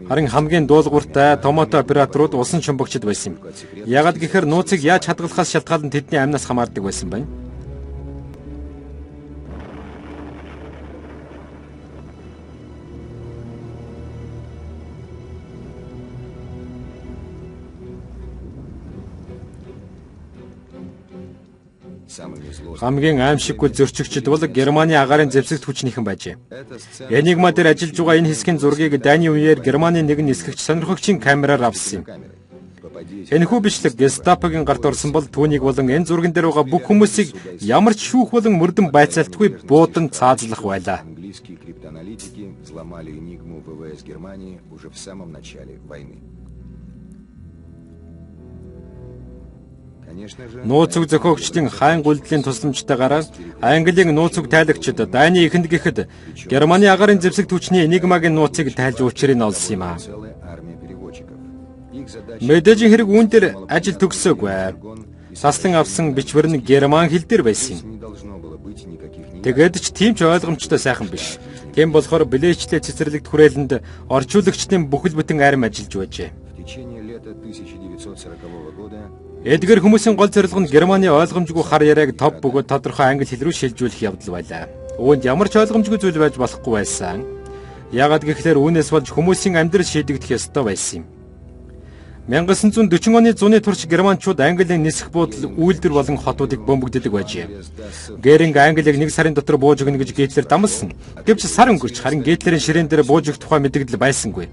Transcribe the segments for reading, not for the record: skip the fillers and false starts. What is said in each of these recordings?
Харин хамгийн дуулууртай томото операторууд усан шумбагчд байсан юм. Яагад гэхээр нууцыг яаж хадгалахаас шалтгаалan тэдний амнаас хамаардаг байсан байна. Хамгийн аимшиггүй зөрчигчд бол Германы агаарын зэвсэгт хүчнийхэн байжээ. Энигма дээр ажиллаж байгаа энэ хэсгийн зургийг Дани үеэр Германы нэгэн нисгэгч сонирхогчийн камераар авсан юм. Энэхүү бичлэг Гестапогийн гарт орсон бол түүнийг болон энэ зурган дээр байгаа бүх хүмүүсийг ямар ч шүүх болон мөрдөн байцаалтгүй буудан цаазлах байлаа. Нууц үг зохиогчдын хайн гүйлдэлийн тусламжтайгаар Английн нууц үг тайлагчид Дани эхэнд гэхэд Германы агаарын зэвсэгт хүчний Энигмагийн нууцыг тайлж учрыг олсон юм а. Мэдээж хэрэг үүн дээр ажил төгссөөгүй. Таслан авсан бичвэр нь герман хэл дээр байсан юм. Тэгээд ч тийм ч ойлгомжтой сайхан биш. Тийм болохоор блэчлээ цэцэрлэгт хүрээлэнд орчуулагчдын бүхэл бүтэн арим ажиллаж байжээ. Эдгээр хүмүүсийн гол зорилго нь Германы ойлгомжгүй хар яриаг топ бөгөөд тодорхой англи хэл рүү шилжүүлэх явдал байлаа. Үүнд ямар ч ойлгомжгүй зүйл байж болохгүй байсан. Яагаад гэвэл үүнээс болж хүмүүсийн амьдрал шийдэгдэх ёстой байсан юм. 1940 оны зуны турш германчууд Английн нисэх буудал үйлдвэр болон хотуудыг бөмбөгддөг байжээ. Геринг Англиг нэг сарын дотор бууж өгнө гэж Гитлер дамсан. Гэвч сар өнгөрч харин Гитлерийн ширээн дээр бууж өгөх тухай мэдэгдэл байсангүй.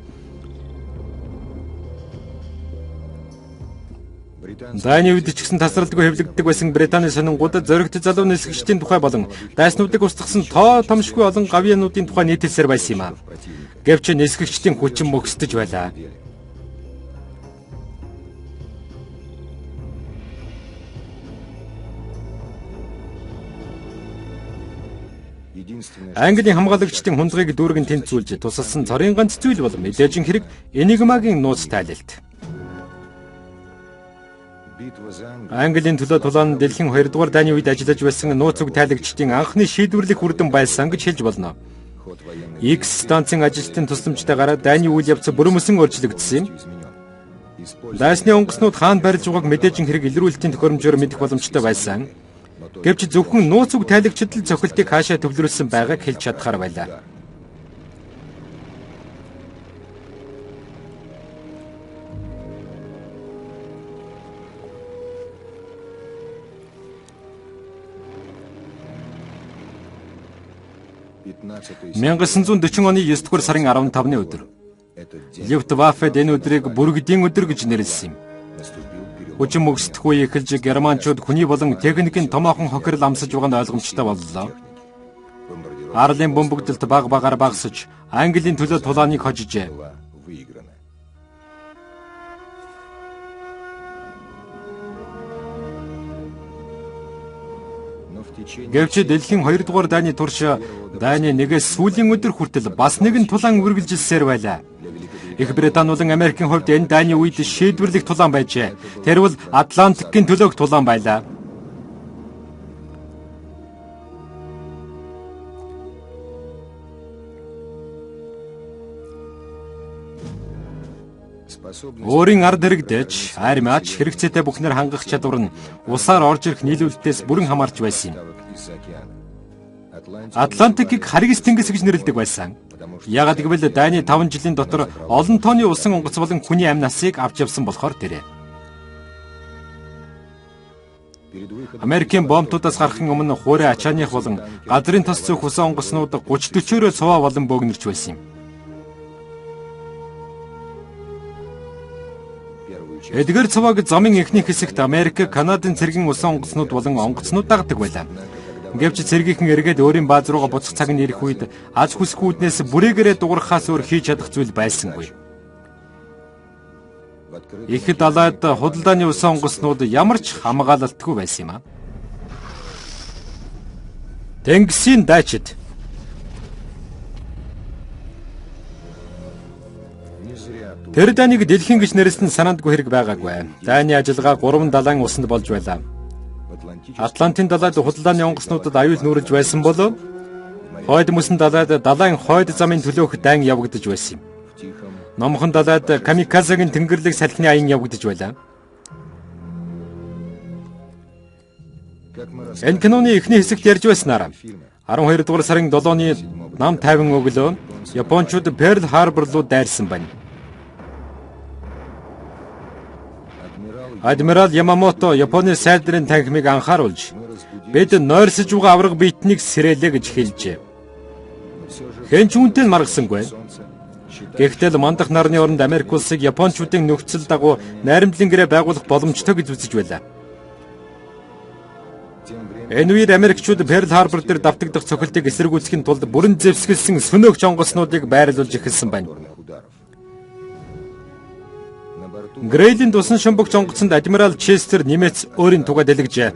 Дайны үед ч гэсэн тасралтгүй хэвлэгддэг байсан Британий сонингууд зоригт залуу нисгэгчдийн тухай болон дайснуудыг устгасан тоо томшгүй олон гавьяануудын тухай нийтэлсээр байсан юм а. Гэвч нисгэгчдийн хүчин мөхсдөж байлаа. Английн хамгаалагчдын хунзгыг дүүргэн тэнцвүүлж тусалсан цорын ганц зүйл бол мэдээж хэрэг Энигмагийн нууц тайлалт. Английн төлөө тулаан дэлхийн 2 дугаар дайны үед ажиллаж байсан нууц үг тайлагчдын анхны шийдвэрлэх хүрдэн байсан гэж хэлж болно. X станцын ажилтны тусламжтайгаар дайны үйл явц бүрмөсөн өөрчлөгдсөн юм. Дайсны онгоцнууд хаана барьж байгааг мэдээж хэрэг илрүүлэлтийн төхөөрөмжөөр мэдэх боломжтой байсан. Гэвч зөвхөн нууц үг тайлагчид л цохилтыг хаашаа төвлөрүүлсэн байгааг хэлж чадхаар байлаа. (1940 оны 9 дугаар сарын 15-ны өдөр. Люфтваффед энэ өдрийг бүргэдийн өдөр гэж нэрлэсэн юм. Хүчин мөксдөх үе эхэлж германчууд хүний болон техникийн томоохон хохирол амсаж байгаа нь ойлгомжтой боллоо. Арлын бөмбөгдөлт баг багаар багасж Английн төлөө тулааныг хожижээ. Гэвч дэлхийн 2 дугаар дайны турш дайны нэгээс сүүлийн өдөр хүртэл бас нэгэн тулаан үргэлжилсээр байлаа. Их Британи болон Америкийн хувьд энэ дайны үед шийдвэрлэх тулаан байжээ. Тэр бол Атлантикийн төлөөх тулаан байлаа. Өөрийн ард иргэдэж, армиач хэрэгцээтэй бүхнээр хангах чадвар нь усаар орж ирэх нийлүүлэлтээс бүрэн хамаарч байсан юм. Атлантикийг харгис тэнгис гэж нэрлэдэг байсан. Яагаад гэвэл дайны 5 жилийн дотор олон тооны усан онгоц болон хүний амь насыг авч явсан болохоор тэрэ. Америкийн бомбтуудаас гарахын өмнө хуурай ачааных болон газрын тос зөөх усан онгоцнууд 30-40-ороо цуваа болон бөөгнөрч байсан юм. Эдгээр цуваг замын эхний хэсэгт Америк, Канадын цэргийн усан онгоцнууд болон онгоцнууд дагдаг байлаа. Гэвч цэргийнхэн эргээд өөрийн бааз руугаа буцах цаг нь ирэх үед аз хүсгүй үднээс бүрээгээрээ дуурахаас өөр хийж чадах зүйл байсангүй. Их далайд худалдааны усан онгоцнууд ямар ч хамгаалалтгүй байсан юм а. Тэнгисийн дайчид. Тэр дайныг дэлхийн гэж нэрлсэн санаандгүй хэрэг байгаагүй. Дайны ажиллагаа 3 далайн усанд болж байлаа. Атлантын далайд худалдааны онгоцнуудад аюул нүүрэж байсан болов хойд мөсөн далайд далайн хойд замын төлөөх дайн явагдаж байсан юм. Номхон далайд камиказегийн тэнгэрлэг салхины аян явагдаж байлаа. Энэ киноны эхний хэсэгт ярьж байснаар 12 дугаар сарын 7-ны нам тайван өглөө Япончууд Перл Харбор руу дайрсан байна. Адмирал Ямамото Японы сайдрын танхимыг анхааруулж бид нойрсож байгаа авраг биетнийг сэрээлээ гэж хэлжээ. Хэн ч үүнтэй маргасангүй. Гэхдээ мандах нарны оронд Америк улсыг Япончуудын нөхцөл дагуу найрамдлын гэрээ байгуулах боломжтой гэж үзэж байлаа. Энэ үед Америкчууд Перл Харбор дээр давтагдах цохилтыг эсэргүүцэхийн тулд бүрэн зэвсгэлсэн сөнөөгч онгоцнуудыг байрлуулж эхэлсэн байна. Грейлийн тусан шумбагч онгоцонд адмирал Честер нэмэц өөрийн тугаа дэлгэжээ.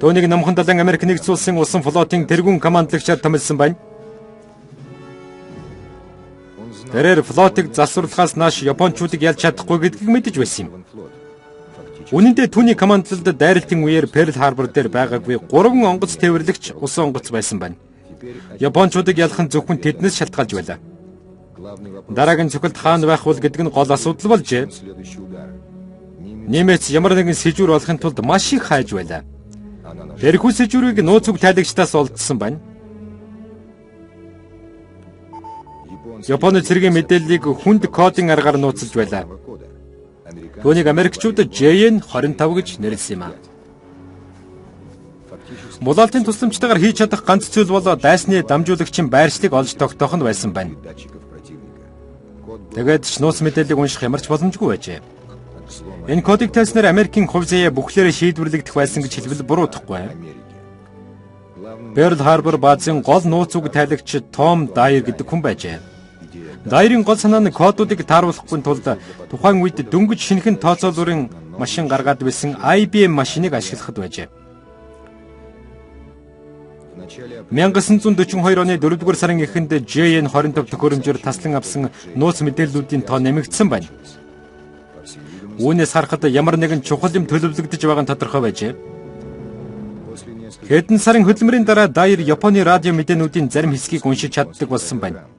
Түүнийг Номхон далайн Америк нэгдсэн улсын усан флотын тэргүүн командлагчаар томилсон байна. Тэрээр флотыг засварлахаас нааш Япончуудыг ялж чадахгүй гэдгийг мэдэж байсан юм. Үнэн дээр түүний командлалд дайралтын үеэр Перл Харбор дээр байгаагүй 3 онгоц тээвэрлэгч усан онгоц байсан байна. Япончуудыг ялах нь зөвхөн тэднээс шалтгаалж байлаа. Дараагийн цохилт хаана байх вэ гэдэг нь гол асуудал болжээ. Нэмээц ямар нэгэн сэжүүр олохын тулд маш их хайж байлаа. Тэрхүү сэжүүрийг нууц үг тайлагчдаас олдсон байна. Японы цэргийн мэдээллийг хүнд кодын аргаар нууцлж байлаа. Түүнийг Америкчууд JN-25 гэж нэрлэсэн юм а. Мулаалтын тусламжтайгаар хийж чадах ганц зүйл бол дайсны дамжуулагчийн байршлыг олж тогтоох нь байсан байна. Тэгээд ч нууц мэдээллийг унших ямар ч боломжгүй байжээ. Энэ кодыг тайлснаар Америкийн хувь заяа бүхлээрээ шийдвэрлэгдэх байсан гэж хэлбэл буруудахгүй. Перл Харбор баазын гол нууц үг тайлагч Том Дайер гэдэг хүн байжээ. Дайрын гол санаа нь кодуудыг тааруулахгүй тулд тухайн үед дөнгөж шинэхэн тооцоолурын машин гаргаад байсан IBM машиныг ашиглахад байжээ. 1942 оны 4-р сарын эхэнд JN-25 төхөөрөмжөөр таслан авсан нууц мэдээллүүдийн тоо нэмэгдсэн байна. Үүнээс харахад ямар нэгэн чухал юм төлөвлөгдөж байгаа нь тодорхой байжээ. Хэдэн сарын хөдөлмөрийн дараа Дайер Японы радио мэдээнүүдийн зарим хэсгийг уншиж чаддаг болсон байна.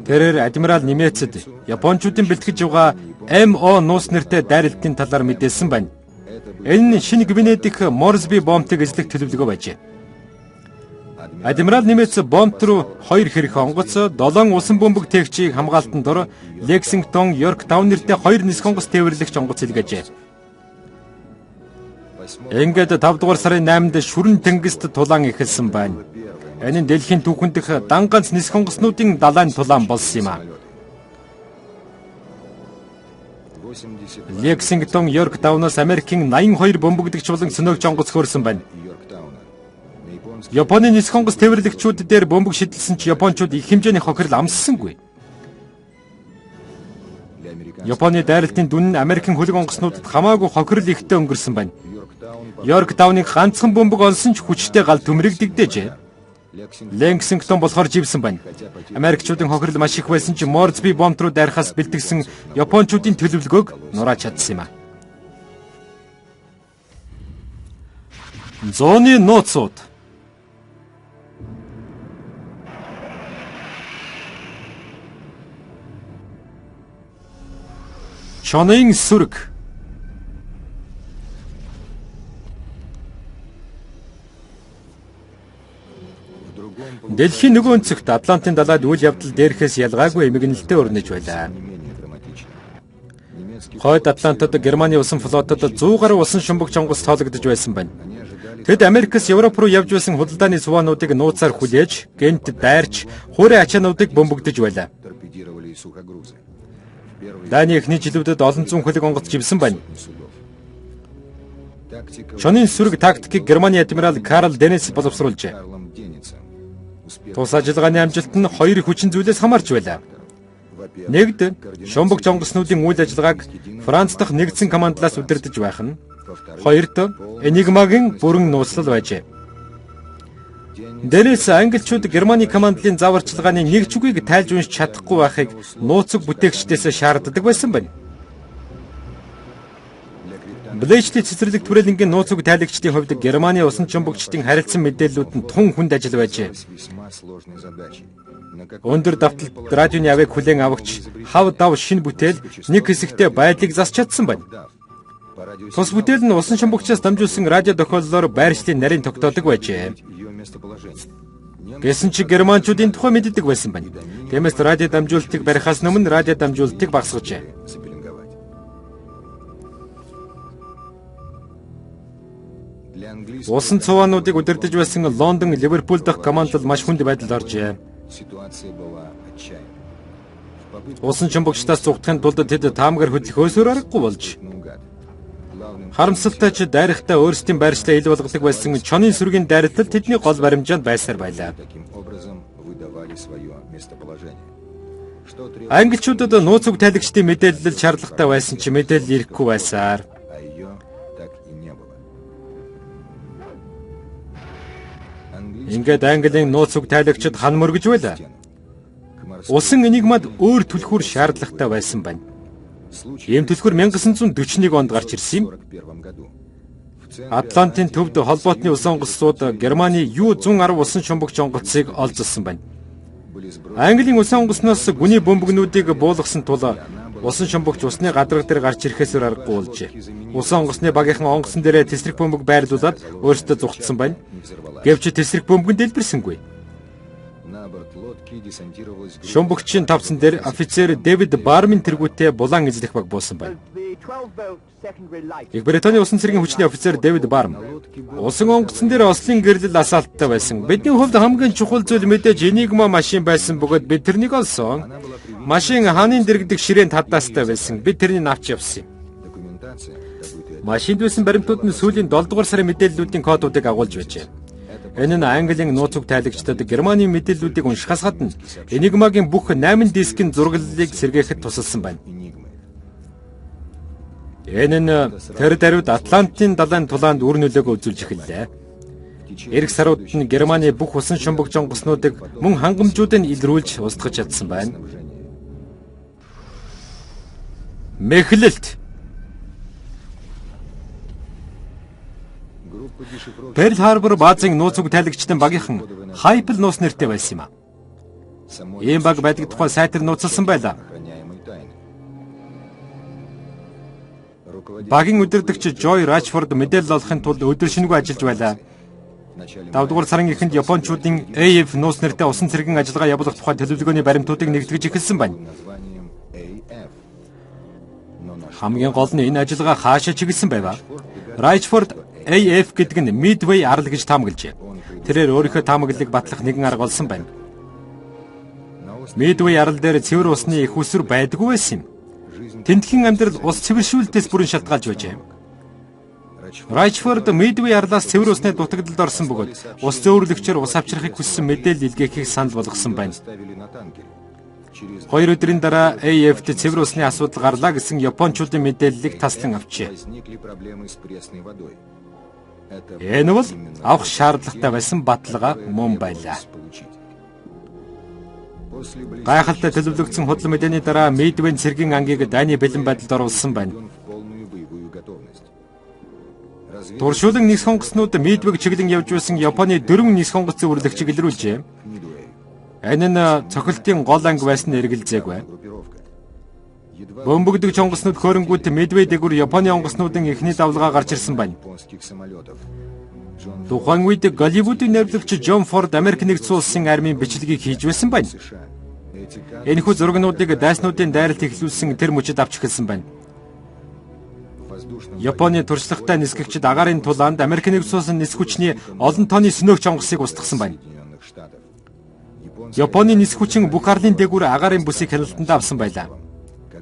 Тэрээр адмирал Нэмецэд Япончуудын бэлтгэж байгаа MO нууц нэртэй дайралтын талаар мэдээлсэн байна. Энэ нь шинэ Гвиней дэх Морсби бомбыг эзлэх төлөвлөгөө байжээ. Адмирал Нэмец бомб руу 2 хэрэг онгоц, 7 усан бөмбөг тээгчийг хамгаалтанд ор Лексингтон, Йорктаун нэртэй 2 нисэх онгоц тээвэрлэгч онгоц илгээжээ. Ингээд 5 дугаар сарын 8-нд шүрэн тэнгист тулаан эхэлсэн байна. Энэ нь дэлхийн түүхэнд дэх дан ганц нисэх онгоцнуудын далайн тулаан болсон юм а. Лексингтон, Йорктаунаас Америкийн 82 бөмбөгдөгч болон сөнөөгч онгоц хөрсөн байна. Японы нисэх онгоц тээвэрлэгчүүд дээр бөмбөг шидэлсэн ч Япончууд их хэмжээний хохирол амссангүй. Японы дайралтын дүн нь Америкийн хөлөг онгоцнуудад хамаагүй хохирол ихтэй өнгөрсөн байна. Йорктауныг ганцхан бөмбөг олсон ч хүчтэй гал төмрийг дэгдээжээ. Лексингтон болохоор живсэн байна. Америкчуудын хохирол маш их байсан ч Морсби бомб руу дайрахаас бэлтгэсэн Япончуудын төлөвлөгөөг нурааж чадсан юм а. Зооны нууцуд. Чонын сүрэг. Дэлхийн нөгөө өнцөгт Атлантын далайд үйл явдал дээрхээс ялгаагүй эмгэнэлтэд өрнөж байлаа. Хойд Атлантад Германы усан флотод 100 гаруй усан шумбагч онгоц тоологдож байсан байна. Тэд Америкээс Европ руу явж байсан худалдааны суваануудыг нууцаар хүлээж, гэнт дайрч, хуурай ачаануудыг бөмбөгдөж байлаа. Дайны эхний жилүүдэд олон зуун хөлөг онгоц живсэн байна. Чонын сүрэг тактикийг Германы адмирал Карл Денис боловсруулжээ. Тус ажиллагааны амжилт нь 2 хүчин зүйлээс хамаарч байлаа. Нэгд, шумбагч онгоцнуудын үйл ажиллагааг Франц дахь нэгдсэн командлаас удирдах байх нь. Хоёрт, Энигмагийн бүрэн нууцлал байжээ. Дээрээс англичууд Германы командлын заварчилгааны нэг ч үгийг тайлж уншиж чадахгүй байхыг нууцг бүтээгчдээс шаарддаг байсан байна. Блэчлийн цэцэрлэг түрээлэнгийн нууц уг тайлагчдын хувьд Германы усан чумбагчдын харилцан мэдээллүүд нь тун хүнд ажил байжээ. Өндөр давталт радионы авыг хүлээн авагч хав дав шинэ бүтээл нэг хэсэгтээ байдлыг засч чадсан байна. Тус бүтээл нь усан чумбагчаас дамжуулсан радио тохиоллоор байршлын нарийн тогтоодог байжээ. Гэсэн чи германчуудын тухай мэддэг байсан байна. Тиймээс радио дамжуулалтыг барихаас өмнө радио дамжуулалтыг багасгажээ. Усан цувануудыг удирдах байсан Лондон, Ливерпул дахь команд маш хүнд байдалд оржээ. Усан чумбагчдаас зугдахын тулд тэд таамгаар хөдлөх өсвөр аргагүй болж харамсалтай ч дайрахтаа өөрсдийн байршлаа ил болгодог байсан чонын сүргийн дайралтал тэдний гол баримжаанд байсаар байлаа. Англичуудад нууц уг тайлагчдын мэдээлэл шаардлагатай байсан ч мэдээлэл ирэхгүй байсаар ингээд Английн нууц уг тайлагчид хан мөргөж байлаа. Усан энигмад өөр түлхүүр шаардлагатай байсан байна. Ийм түлхүүр 1941 онд гарч ирсэн юм. Атлантын төвд холбоотны усан онгоцсууд Германы Ю-110 усан чумбагч онгоцыг олзсон байна. Английн усан онгоцноос гүний бөмбөгнүүдийг буулгасан тул усан чумбагч усны гадарга дээр гарч ирэхээс аргагүй болжээ. Усан онгоцны багийнхан онгоцон дээрээ тесрэг бөмбөг байрлуулад өөрсдөө зугтсан байна. Гэвч тесрэг бөмбөг нь дэлбэрсэнгүй. Шумбагчийн тавцан дээр офицер Дэвид Бармин тэргүүтээ булан эзлэх баг буусан байна. Их Британий усан цэргийн хүчний офицер Дэвид Барм усан онгоцон дээр ослын гэрлэл асаалттай байсан. Бидний хувьд хамгийн чухал зүйл мэдээж энигма машин байсан бөгөөд бид тэрнийг олсон. Машин хааны дэргэдэг ширээнд хаддаастай байсан. Бид тэрнийг авч явсан юм. Машинд байсан баримтууд нь сүүлийн 7 дугаар сарын мэдээллүүдийн кодуудыг агуулж байжээ. Энэ нь Английн нууц уг тайлагчдад Германы мэдээллүүдийг уншихаас гадна Энигмагийн бүх 8 дискийн зураглалыг сэргээхэд тусалсан байна. Энэ нь тэр даруйд Атлантын далайн тулаанд үр нөлөөгөө үзүүлж эхэллээ. Ирэх сарууд нь Германы бүх усан шумбагч онгоцнуудыг мөн хангамжуудыг илрүүлж устгах чадсан байна. Мэхлэлт Перл Харбор баазын нууц уг тайлагчдын багийнхан Хайпл нууц нэртэй байсан юм а. Ийм баг байдаг тухай сайтар нууцлсан байлаа. Багийн удирдагч Жой Рачфорд мэдээлэл олохын тулд өдөр шинэгүй ажиллаж байлаа. 5 дугаар сарын эхэнд Япончуудын AF нууц нэртэй усан цэргийн ажиллагаа явуулах тухай төлөвлөгөөний баримтуудыг нэгтгэж эхэлсэн байна. Хамгийн гол нь энэ ажиллагаа хаашаа чиглэсэн байв. Рачфорд AF гэдэг нь Midway арал гэж таамаглажээ. Тэрээр өөрийнхөө таамаглалыг батлах нэгэн арга олсон байна. Midway арал дээр цэвэр усны их усүр байдаггүй байсан юм. Тентхэн амьдрал ус цэвэршүүлэлтээс бүрэн шалтгаалж байжээ. Рачфорд Midway арлаас цэвэр усны дутагдлалд орсон бөгөөд ус зөөвөрлөгчөөр ус авчрахыг хүссэн мэдээлэл илгээхийг санал болгосон байна. 2 өдрийн дараа AF-д цэвэр усны асуудал гарлаа гэсэн Япончуудын мэдээллийг таслан авчээ. Энэ бол авах шаардлагатай байсан баталгаа мөн байлаа. Гайхалтай төлөвлөгдсөн худал мэдээний дараа Midway цэргийн ангийг дайны бэлэн байдалд оруулсан байна. Туршуулан нисэх онгоцнууд Midway чиглэн явж байсан Японы 4 нисэх онгоцын үрлэгчийг илрүүлжээ. Энэ нь цохилтын гол анги байсан эргэлзээгүй. Бөмбөгдөгч онгоцнууд хөөрөнгүүт Midway дээгүүр Японы онгоцнуудын эхний давлгаа гарч ирсэн байна. Тухайн үед Голливуудын найруулагч Джон Форд Америк нэгдсэн улсын армийн бичлэгийг хийж байсан байна. Энэхүү зурагнуудыг дайснуудын дайралт эхлүүлсэн тэр мөчөд авч эхэлсэн байна. Японы туршлагатай нисгэгчид агаарын тулаанд Америк нэгдсэн улсын нисэх хүчний олон тооны сөнөөгч онгоцыг устгасан байна. Японы нисэх хүчин бүх арлын дээгүүр агаарын бүсийг хяналтанд авсан байлаа.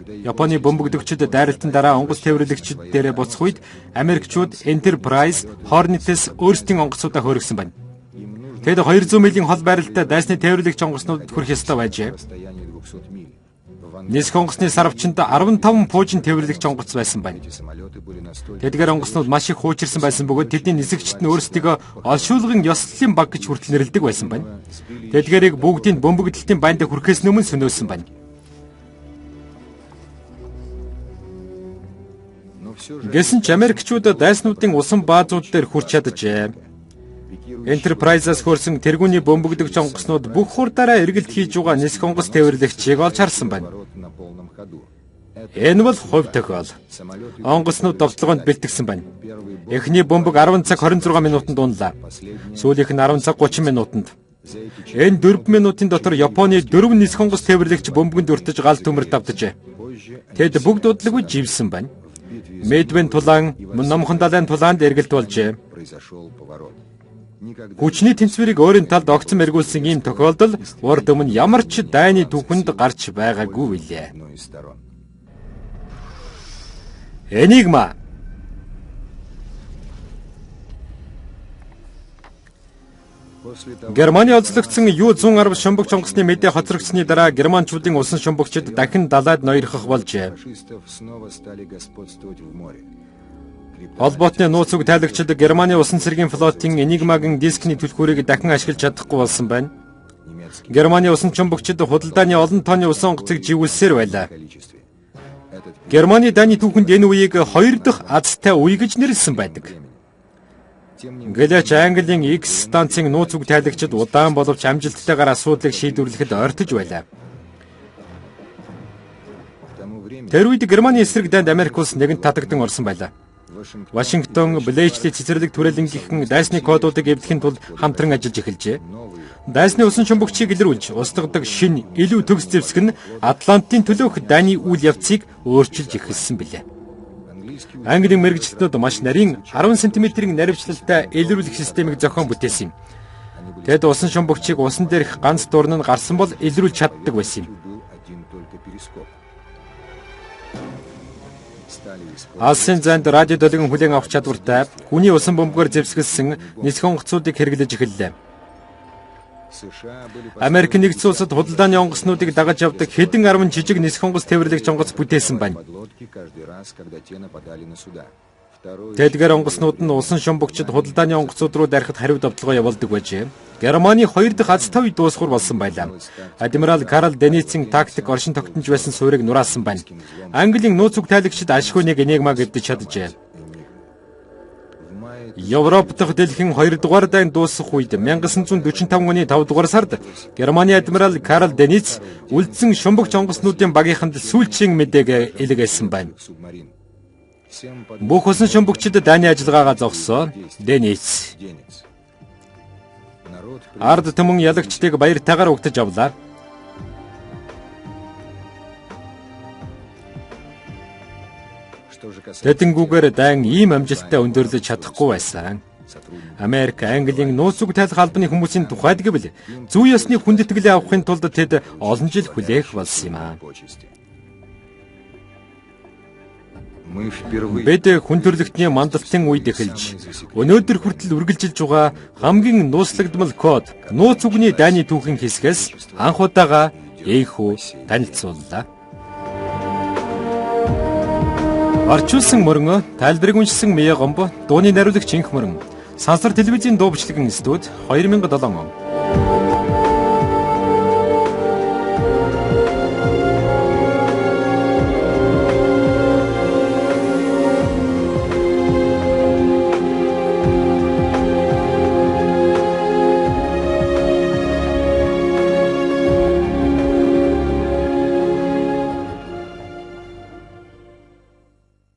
Японы бөмбөгдөгчид дайралтын дараа онгоц тээвэрлэгчид дээрээ буцах үед Америкчууд Enterprise, Hornet-с өөрсдийн онгоцуудаа хөөргсөн байна. Тэд 200 милийн хол байралтай дайсны тээвэрлэгч онгоцнуудад хүрэх ёстой байжээ. Нисэх онгоцны сарвчанд 15 пуужин тээвэрлэгч онгоц байсан байна. Тэдгээр онгоцнууд маш их хуучирсан байсан бөгөөд тэдний нисэгчид нь өөрсдийгөө олшуулгын ёслолын баг гэж хүртэл нэрлэдэг байсан байна. Тэдгээрийг бүгдийг бөмбөгдөлтийн байнд хүрэхээс өмнө сөнөөсөн байна. Гэсэн ч Америкчууд дайснуудын усан баазууд дээр хүрч чаджээ. Enterprise-аас хөрсөн тэргүүний бөмбөгдөгч онгоцнууд бүх хурдаараа эргэлт хийж байгаа нисэх онгоц тээвэрлэгчийг олж харсан байна. Энэ бол хувь тохиол. Онгоцнууд довтлогоонд бэлтгэсэн байна. Эхний бөмбөг 10 цаг 26 минутанд унлаа. Сүүлийнх нь 10 цаг 30 минутанд. Энэ 4 минутын дотор Японы 4 нисэх онгоц тээвэрлэгч бөмбөгөнд өртөж гал төмөр давтжээ. Тэд бүгд удалгүй живсэн байна. Медвен тулаан, номхон далайн тулаанд эргэлт болжээ. Хүчний тэнцвэрийг өөрийн талд огцом эргүүлсэн ийм тохиолдол урд өмнө ямар ч дайны түүхэнд гарч байгаагүй билээ. Энигма. Германы олзлогдсон Ю-110 шумбагч онгоцны мэдээ хоцрогдсны дараа германчуудын усан шумбагчид дахин далайд ноёрхох болжээ. Холбоотны нууц уг тайлагчид Германы усан цэргийн флотын Энигмагийн дискний түлхүүрийг дахин ашиглаж чадахгүй болсон байна. Германы усан шумбагчид худалдааны олон тонны усан онгоцыг живүүлсээр байлаа. Германы дайны түүхэнд энэ үеийг 2 дахь азтай үе гэж нэрлсэн байдаг. Гэлээч Английн X станцын нууц уг тайлагчид удаан боловч амжилттайгаар асуудлыг шийдвэрлэхэд ойртож байлаа. Тэр үед Германы эсрэг дайнд Америк улс нэгэн татагдан орсон байлаа. Вашингтон Блэйчлийн цэцэрлэг түрээлэнгийнхэн дайсны кодуудыг эвдэхийн тулд хамтран ажиллаж эхэлжээ. Дайсны усан шумбагчийг илрүүлж устгадаг шинэ илүү төгс зэвсэг нь Атлантын төлөөх дайны үйл явцыг өөрчилж эхэлсэн билээ. Английн мэргэжилтнүүд маш нарийн 10 см-ийн наривчлалтай илрүүлэх системийг зохион бүтээсэн юм. Тэд усан шумбагчийг усан дээрх ганц дурн нь гарсан бол илрүүлж чаддаг байсан юм. Алсын занд радио долгион хүлээн авах чадвартай хүний усан бөмбөгөөр зэвсгэлсэн нисэх онгоцуудыг хэрэглэж эхэллээ. Америк нэгдсэн улсад худалдааны онгоцнуудыг дагаж явдаг хэдэн 10 жижиг нисэх онгоц тээвэрлэгч онгоц бүтээсэн байна. Тэдгээр онгоцнууд нь усан шумбагчид худалдааны онгоцууд руу дарихад хариу давталгаа явуулдаг байжээ. Германы 2 дахь азтай үе дуусгар болсон байлаа. Адмирал Карл Деницийн тактик оршин тогтнож байсан суурийг нураасан байна. Английн нууц уг тайлагчид ашгүй нэг Энигмаг эвдэж чаджээ. Европ дахь дэлхийн 2 дугаар дайн дуусах үед 1945 оны 5 дугаар сард Германы адмирал Карл Дениц үлдсэн шумбагч онгоцнуудын багийнханд сүүлчийн мэдээг илгээсэн байна. Бүх усан шумбагчид дайны ажиллагаагаа зогсоо. Дениц ард түмэн ялагчдыг баяртайгаар угтаж авлаа. Тэдэнгүүгээр дайн ийм амжилттай өндөрлөж чадахгүй байсан. Америк, Английн нууц уг тайлах албаны хүмүүсийн тухайд гэвэл зүй ёсны хүндэтгэлээ авахын тулд тэд олон жил хүлээх болсон юм аа. Бид хүн төрлөختний мандалтын үед эхэлж өнөөдөр хүртэл үргэлжилж байгаа хамгийн нууцлагдмал код нууц үгний дайны түүхийн хэсгээс анх удаага эйхүү танилцууллаа. Орчуулсан мөрөн, тайлбарыг уншсан Мия Гомбо, дууны найруулагч Инх мөрөн, Сансар телевизийн дуу бичлэгэн студи 2007 он.